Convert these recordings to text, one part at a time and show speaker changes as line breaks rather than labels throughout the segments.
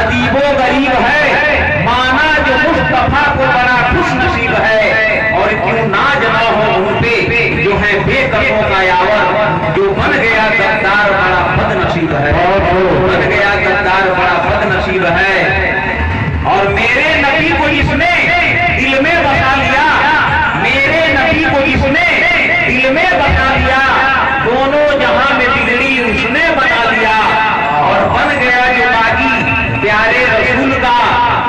अदीबो गरीब है, माना जो मुस्तफा को बड़ा खुश नसीब है। और क्यों नाज ना हो उन पे जो है बेकसों का यावर, जो बन गया गद्दार बड़ा बदनसीब है, बन गया गद्दार बड़ा बदनसीब है। और मेरे नबी को जिसने दिल में बसा लिया, मेरे नबी को जिसने दिल में बसा लिया, दोनों जहां में बिगड़ी उसने बना लिया। और बन गया जो बागी प्यारे रसूल का,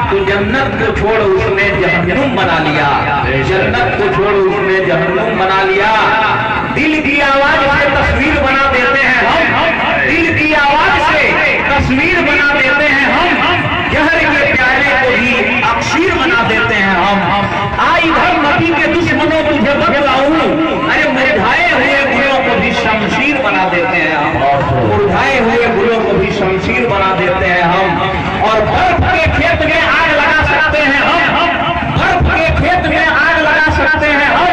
तो जन्नत को छोड़ उसने जहन्नुम बना लिया, जन्नत को छोड़ उसने जहन्नुम बना लिया। दिल की आवाज से तस्वीर बना देते हैं हम, दिल की आवाज से तस्वीर बना देते हैं हम, जहर के प्यारे को भी अक्षीर बना देते हैं हम। आ इधर नबी के दुश्मनों तुझे बतलाऊं, अरे मुरझाए हुए गुलों को भी शमशीर बना देते हैं हम, मुरझाए हुए गुलों को भी शमशीर बना देते हैं हम। और बर्फ के खेत में आग लगा सकते हैं हम, बर्फ के खेत में आग लगा सकते हैं हम,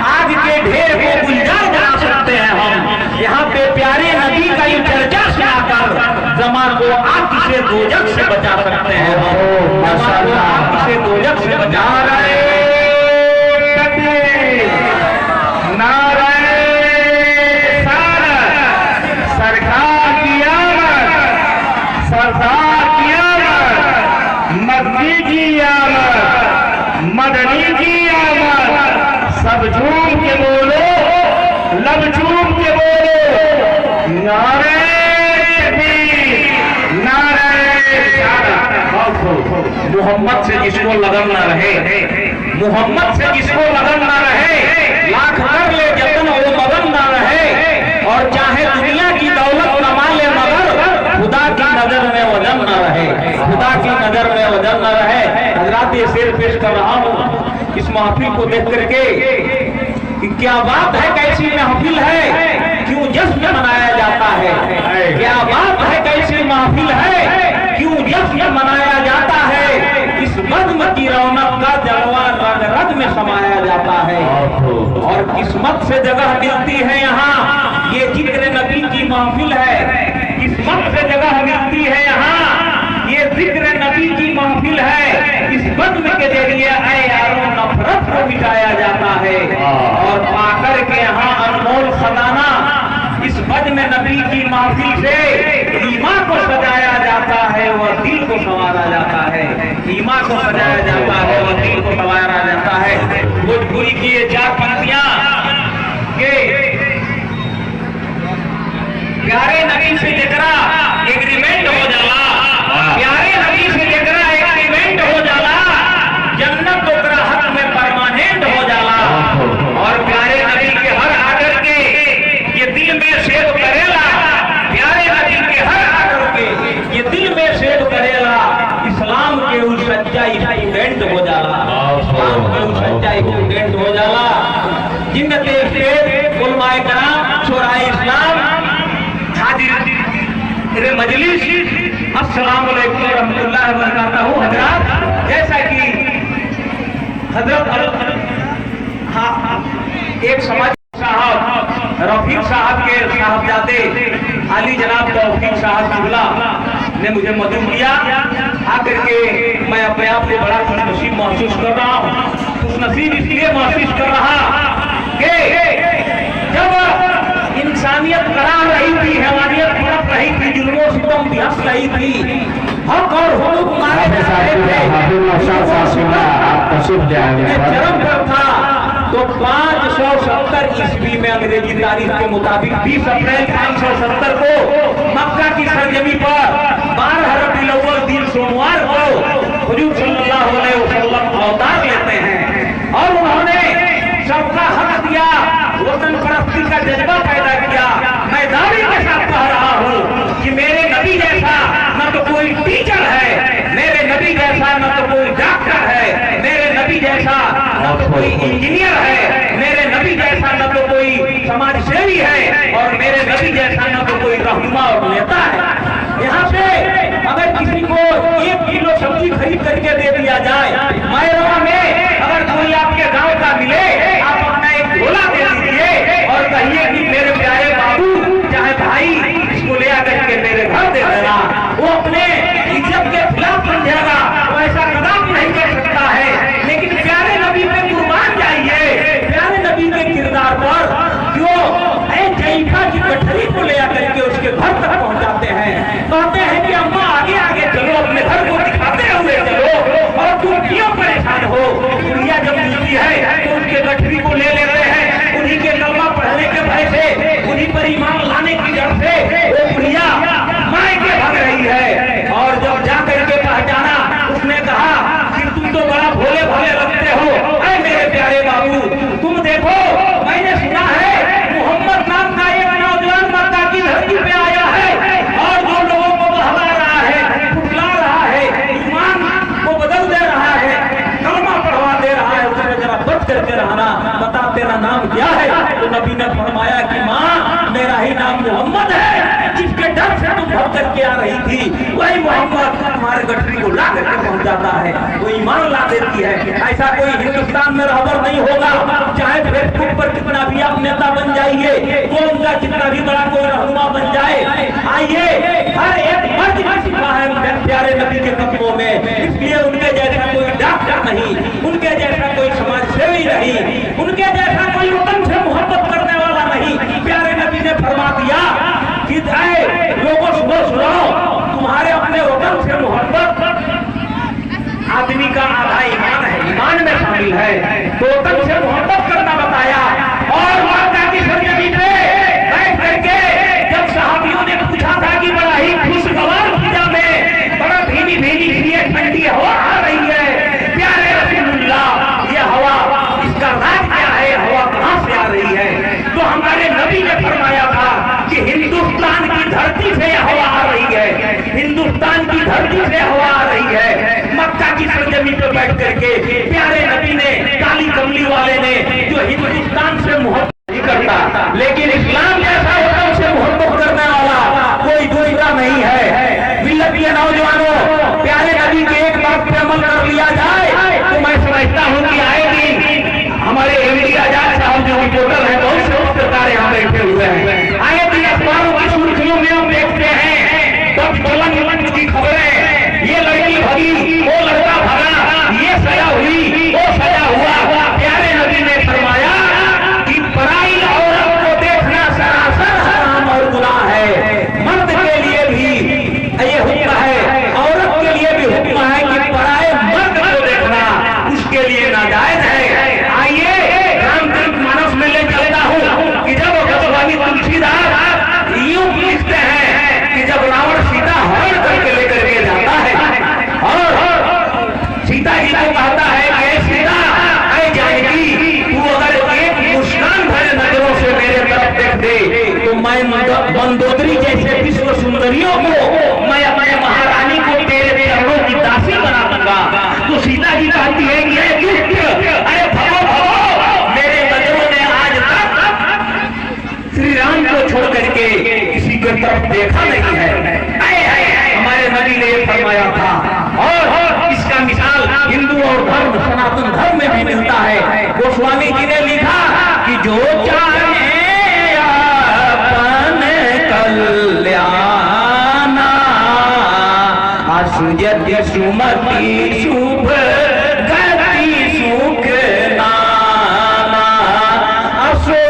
आग के ढेर को गुलजार बना सकते हैं हम। यहाँ पे प्यारे नबी का ये चर्चा सुनाकर ज़मान को आग से दोजख से बचा सकते हैं हम, ज़मान को आग से दोजख से बचा रहे। सरकार की आमद, सरदार की आमद, मदनी की आमद, मदनी की आमद। सब झूम के बोलो, लब झूम के बोलो, नारे मोहम्मद से जिसको लगन ना रहे, मोहम्मद से जिसको लगन ना रहे, लाख कर ले जतन वो मगन ना रहे। और चाहे दुनिया की दौलत कमा ले मगर खुदा की नजर में वजन ना रहे, खुदा की नजर में वजन ना रहे। हजरात ये शेर पेश कर रहा हूँ इस महफिल को देख करके कि क्या बात है, कैसी महफिल है, क्यों जश्न मनाया जाता है। क्या बात है, कैसी महफिल है, क्यों जश्न मनाया जाता है। इस बज़्म की रौनक का जलवा रग रग में समाया जाता है। और किस्मत से जगह मिलती है यहाँ, ये जिक्र नबी की महफिल है। किस्मत से जगह मिलती है यहाँ, ये जिक्र नबी की महफिल है। इस बज़्म के जरिए ऐ यारों नफरत को मिटाया जाता है। और पाकर के यहाँ अनमोल खजाना, इस बज़्म नबी की महफिल से ईमान को सजाया जाता है, वह दिल को संवारा जाता है। ईमान को सजाया जाता है, वह दिल को संवारा जाता है। भोजपुरी की ये चार पंक्तियां के प्यारे नबी से जकरा एग्रीमेंट हो जाला, प्यारे नबी से जकरा एग्रीमेंट हो जाला, जन्नत ओकरा हक में परमानेंट हो जाला। और प्यारे नबी के हर आर्डर के ये दिल में सेव करेला, प्यारे नबी के हर आर्डर के ये दिल में सेव करेला। इस्लाम के उस सच्चाई स्टूडेंट हो जाला, इस्लाम के उस सच्चाई स्टूडेंट हो जाला। जिन्नते शेख उलमाए कराम शोराए इस्लाम हाजिर मजलिस, अस्सलाम वालेकुम रहमतुल्लाहि व बरकातहू। हजरात, जैसा कि हजरत एक समाज साहब रफीक साहब के साहबजादे आली जनाब तौफीक साहब किबला ने मुझे मदद किया, आकर के मैं अपने आप को बड़ा खुशनसीब महसूस कर रहा हूँ। खुशनसीब इसलिए महसूस कर रहा कि जब इंसानियत कराह रही थी, हैवानियत तड़प रही थी, जुल्मों सितम भी हंस रही थी, हक और हुकूक मारे जा रहे थे, चरम पर था। तो 570 ईस्वी में अंग्रेजी तारीख के मुताबिक 20 अप्रैल 570 को मक्का की सरजमी पर 12 रबीउल अव्वल दिन सोमवार को हुजूर सल्लल्लाहु अलैहि वसल्लम अवतार लेते हैं। और उन्होंने सबका हक दिया, वतन परस्ती का जज्बा पैदा किया। मैं दावे के साथ कह रहा हूँ कि मेरे नबी जैसा न तो कोई टीचर है, मेरे नबी जैसा न तो कोई डॉक्टर है, मेरे नबी जैसा न तो कोई इंजीनियर है, मेरे नबी जैसा न तो कोई समाज सेवी है, और मेरे नबी जैसा न तो कोई रहनुमा और नेता है। यहाँ पे अगर किसी को 1 किलो सब्जी खरीद करके दे दिया जाए, मैरवा में अगर कोई आपके गांव का मिले, आप अपना एक झोला दे दीजिए और कहिए कि मेरे प्यारे बाबू चाहे भाई इसको ले आकर के मेरे घर दे देना, वो अपने इज्जत के की गठरी को ले आकर के उसके घर तक पहुंचाते हैं। कहते हैं कि अम्मा आगे आगे चलो, अपने घर को दिखाते हुए चलो, और तुम क्यों परेशान हो। बुढ़िया जब मिलती है तो उसके गठरी को ले लेते हैं। उन्हीं के कलमा पढ़ने के भय से, उन्हीं पर ईमान लाने की डर से वो बुढ़िया मायके भाग रही है। और जब जाकर के पहचाना, उसने कहा कि तुम तो बड़ा भोले भाले लगते हो। अरे मेरे प्यारे बाबू, तुम देखो, मैंने सुना है मोहम्मद नाम का एक नौजवान मक्का की धरती पे आया है और जो लोगों को बहला रहा है, फुसला रहा है, ईमान को बदल दे रहा है, कलमा पढ़वा दे रहा है। उसने जरा बच करके रहना, बता तेरा नाम क्या है। तो नबी ने फरमाया कि माँ, मेरा ही नाम मोहम्मद है। जिसके डर से तुम भग करके आ रही थी, वही मोहम्मद तुम्हारे गठरी को ला करके पहुंचाता है, वो ईमान ला देती है। ऐसा कोई हिंदुस्तान में रहबर नहीं होगा, चाहे फेसबुक पर कितना भी आप नेता बन जाइए, वो उनका कितना भी बड़ा कोई रहनुमा बन जाए। आइए, हर एक मर्द छिपा है प्यारे नबी के कदमों में, इसलिए उनके जैसा कोई डॉक्टर नहीं, उनके जैसा कोई समाज सेवी नहीं, उनके जैसा कोई वतन से मोहब्बत करने वाला नहीं। प्यारे नबी ने फरमा दिया कि लोगों सुनो, तुम्हारे अपने वतन से मोहब्बत आदमी का आधा ईमान है, ईमान में शामिल है। तो वतन से मोहब्बत करना बताया। और माता की सरजमी पे बैठ करके जब सहाबियों ने पूछा था कि बड़ा ही खुशगवार फिजा में बड़ा भीनी भीनी ठंडी हवा आ रही है, प्यारे रसूलुल्लाह, ये हवा, इसका राज क्या है, हवा कहां से आ रही है। तो हमारे नबी ने फरमाया था कि हिंदुस्तान की धरती से हवा आ रही है, हिंदुस्तान की धरती से हवा आ रही है। मक्का की सरजमी पे बैठ करके प्यारे नबी ने, काली कमली वाले ने, जो हिंदुस्तान से मोहब्बत नहीं करता, लेकिन इस्लाम जैसा वतन से मोहब्बत करने वाला कोई दूसरा नहीं है। मिल्लत के नौजवानों, प्यारे नबी के एक बात पे अमल कर लिया जाए तो मैं समझता हूँ कि आएगी हमारे एमडी आजाद साहब जो रिपोर्टर है, बहुत से पत्रकार यहाँ बैठे हुए हैं, आए दिन अखबारों की सुर्खियों में हम देखते हैं दस की खबरें, ये लड़की भगी, वो लड़का भगा, ये सजा हुई, वो सजा हुआ। प्यारे नबी ने फरमाया कि पराई औरत को देखना सरासर हराम और गुनाह है। मर्द के लिए भी ये हुक्म है, औरत के लिए भी हुक्म है कि पराए मर्द को देखना उसके लिए नाजायज है। आइए, रामचरित मानस में ले चलता हूँ कि जब गोस्वामी तुलसीदास यूं लिखते हैं कि जब रावण सीता हरण करके लेकर के जाता है और सीता जी को कहता है कि सीता, ऐ जानकी, तू अगर एक मुस्कान भरे नजरों से मेरे तरफ देख दे तो मैं मंदोदरी जैसे विश्व सुंदरियों को, मैं अपने महारानी को तेरे चरणों की दासी बना दूंगा। तो सीता जी कहती है कि अरे भगो भगो, मेरे नजरों ने आज तक श्री राम को छोड़ करके किसी की तरफ देखा नहीं है। हमारे नबी ने फरमाया था। और इसका मिसाल हिंदू और धर्म, सनातन धर्म में भी मिलता है। गोस्वामी जी ने लिखा कि जो चाहे अपन कल्याणा, असुजत सुमति शुभ गति सुख नाना, असो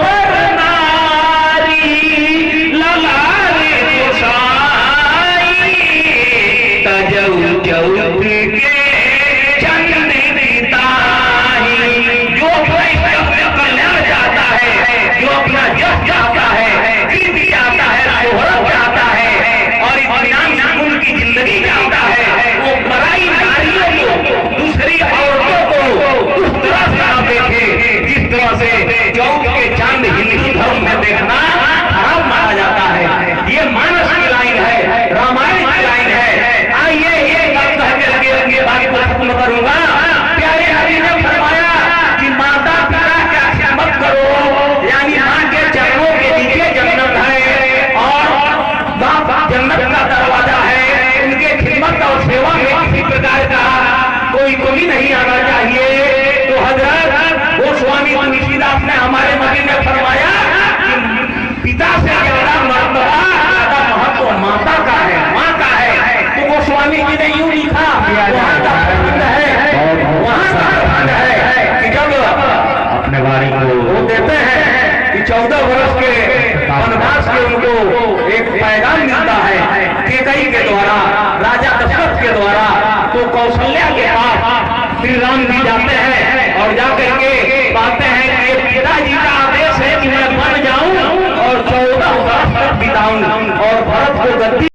पर नारी ललारे गोसाई, तजौ चौथ के चंद पिताई। जो अपना कल्याण चाहता है, जो अपना यश चाहता है, कीर्ति चाहता है, शोहरत चाहता है और इत्मीनान सुकून की जिंदगी चाहता है, वो पराई नारियों को, दूसरी औरतों को उस तरह से ना देखे जिस तरह से चौथ के चांद हिंदू धर्म में देखना हराम माना जाता है। ये मानस की लाइन है, रामायण की लाइन है। आइए, ये बात कहने लगे बात को खत्म करूंगा। प्यारे नबी ने फरमाया कि माता पिता की आशा मत करो, यानी माँ के चरणों के नीचे जन्नत है और बाप जन्नत का दरवाजा है। उनके खिदमत और सेवा में किसी प्रकार का कोई कमी नहीं आना चाहिए। तो हजरत गोस्वामी तुलसीदास ने, हमारे नबी ने फरमाया कि पिता से ज्यादा मर्तबा, ज्यादा महत्व माता का है, माँ का है। तो गोस्वामी जी ने यूं लिखा, वहाँ का प्रबंध है, वहाँ का प्रबंध है कि जब अपने भाई को वो देते हैं कि 14 वर्ष के कौशल्या के पास श्री राम जी जाते हैं और जाकर के कहते हैं कि पिताजी का आदेश है कि मैं बन जाऊं और 14 वर्ष तक बिताऊं और भरत को गद्दी